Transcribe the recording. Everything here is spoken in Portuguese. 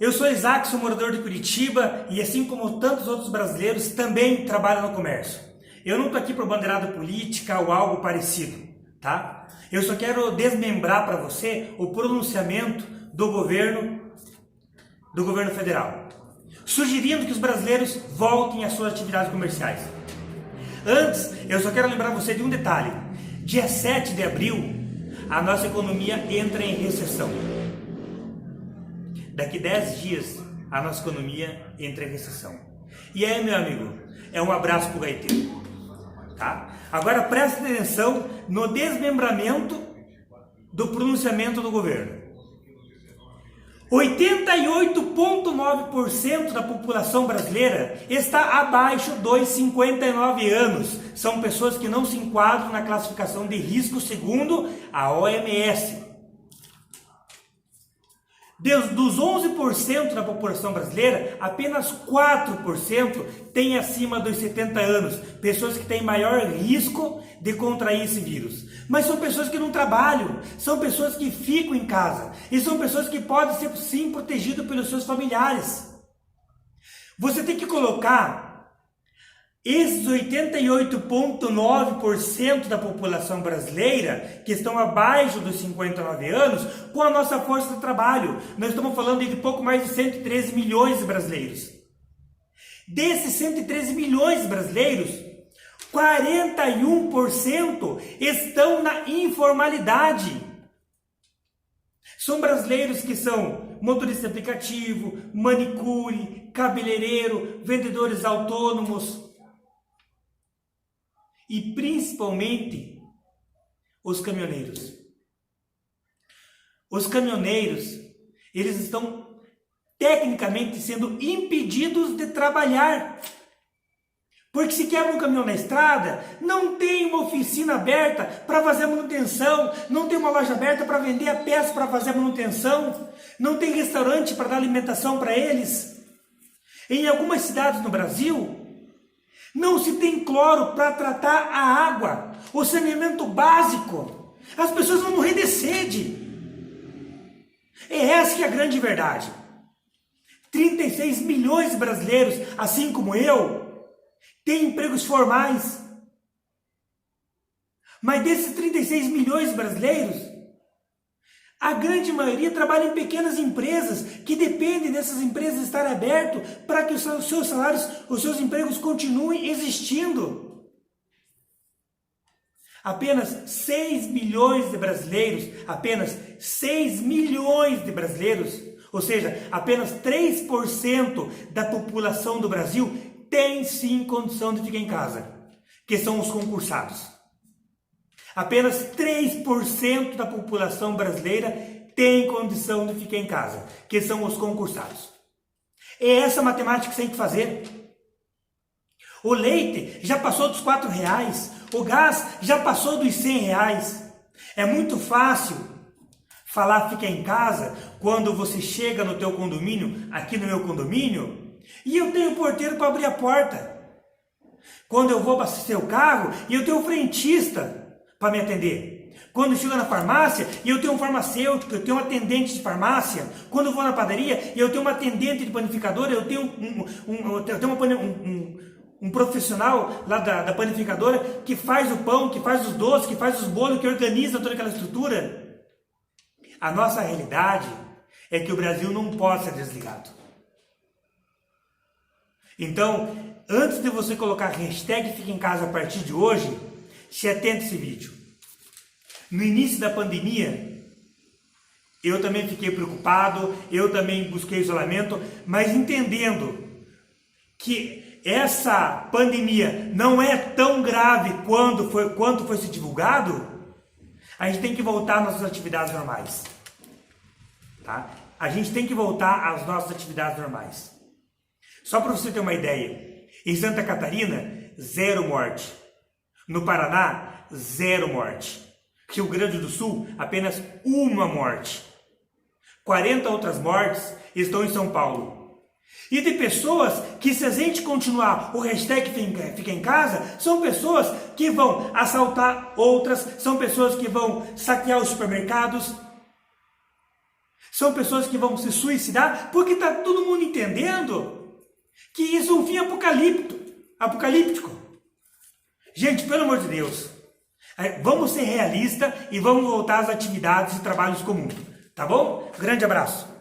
Eu sou Isaac, sou morador de Curitiba e assim como tantos outros brasileiros também trabalho no comércio. Eu não estou aqui por bandeirada política ou algo parecido, tá? Eu só quero desmembrar para você o pronunciamento do governo federal, sugerindo que os brasileiros voltem às suas atividades comerciais. Antes, eu só quero lembrar você de um detalhe. Dia 7 de abril, a nossa economia entra em recessão. Daqui 10 dias, a nossa economia entra em recessão. E aí, meu amigo, é um abraço pro gaiteiro, tá? Agora preste atenção no desmembramento do pronunciamento do governo. 88,9% da população brasileira está abaixo dos 59 anos. São pessoas que não se enquadram na classificação de risco segundo a OMS. Dos 11% da população brasileira, apenas 4% tem acima dos 70 anos. Pessoas que têm maior risco de contrair esse vírus. Mas são pessoas que não trabalham, são pessoas que ficam em casa. E são pessoas que podem ser sim protegidas pelos seus familiares. Você tem que colocar esses 88,9% da população brasileira que estão abaixo dos 59 anos com a nossa força de trabalho. Nós estamos falando de pouco mais de 113 milhões de brasileiros. Desses 113 milhões de brasileiros, 41% estão na informalidade. São brasileiros que são motoristas de aplicativo, manicure, cabeleireiro, vendedores autônomos. E principalmente os caminhoneiros. Os caminhoneiros, eles estão tecnicamente sendo impedidos de trabalhar. Porque se quebra um caminhão na estrada, não tem uma oficina aberta para fazer manutenção, não tem uma loja aberta para vender a peça para fazer manutenção, não tem restaurante para dar alimentação para eles. Em algumas cidades no Brasil, não se tem cloro para tratar a água, o saneamento básico. As pessoas vão morrer de sede. É essa que é a grande verdade. 36 milhões de brasileiros, assim como eu, têm empregos formais. Mas desses 36 milhões de brasileiros, a grande maioria trabalha em pequenas empresas que dependem dessas empresas estarem abertas para que os seus salários, os seus empregos continuem existindo. Apenas 6 milhões de brasileiros, ou seja, apenas 3% da população do Brasil tem sim condição de ficar em casa, que são os concursados. Apenas 3% da população brasileira tem condição de ficar em casa, que são os concursados. É essa matemática que você tem que fazer. O leite já passou dos R$4, o gás já passou dos R$100. É muito fácil falar ficar em casa quando você chega no teu condomínio, aqui no meu condomínio, e eu tenho porteiro para abrir a porta. Quando eu vou abastecer o carro e eu tenho um frentista para me atender. Quando chego na farmácia e eu tenho um farmacêutico, eu tenho um atendente de farmácia. Quando eu vou na padaria e eu tenho uma atendente de panificadora, eu tenho um profissional lá da panificadora que faz o pão, que faz os doces, que faz os bolos, que organiza toda aquela estrutura. A nossa realidade é que o Brasil não pode ser desligado. Então, antes de você colocar hashtag Fica em Casa a partir de hoje, se atenta a esse vídeo. No início da pandemia, eu também fiquei preocupado, eu também busquei isolamento, mas entendendo que essa pandemia não é tão grave quanto foi se divulgado, a gente tem que voltar às nossas atividades normais. Tá? A gente tem que voltar às nossas atividades normais. Só para você ter uma ideia, em Santa Catarina, 0 morte. No Paraná, 0 morte. Rio Grande do Sul, apenas 1 morte. 40 outras mortes estão em São Paulo. E de pessoas que, se a gente continuar o hashtag Fica em Casa, são pessoas que vão assaltar outras, são pessoas que vão saquear os supermercados, São pessoas que vão se suicidar porque está todo mundo entendendo que isso é um fim apocalíptico. Gente, pelo amor de Deus, vamos ser realistas e vamos voltar às atividades e trabalhos comuns, tá bom? Grande abraço.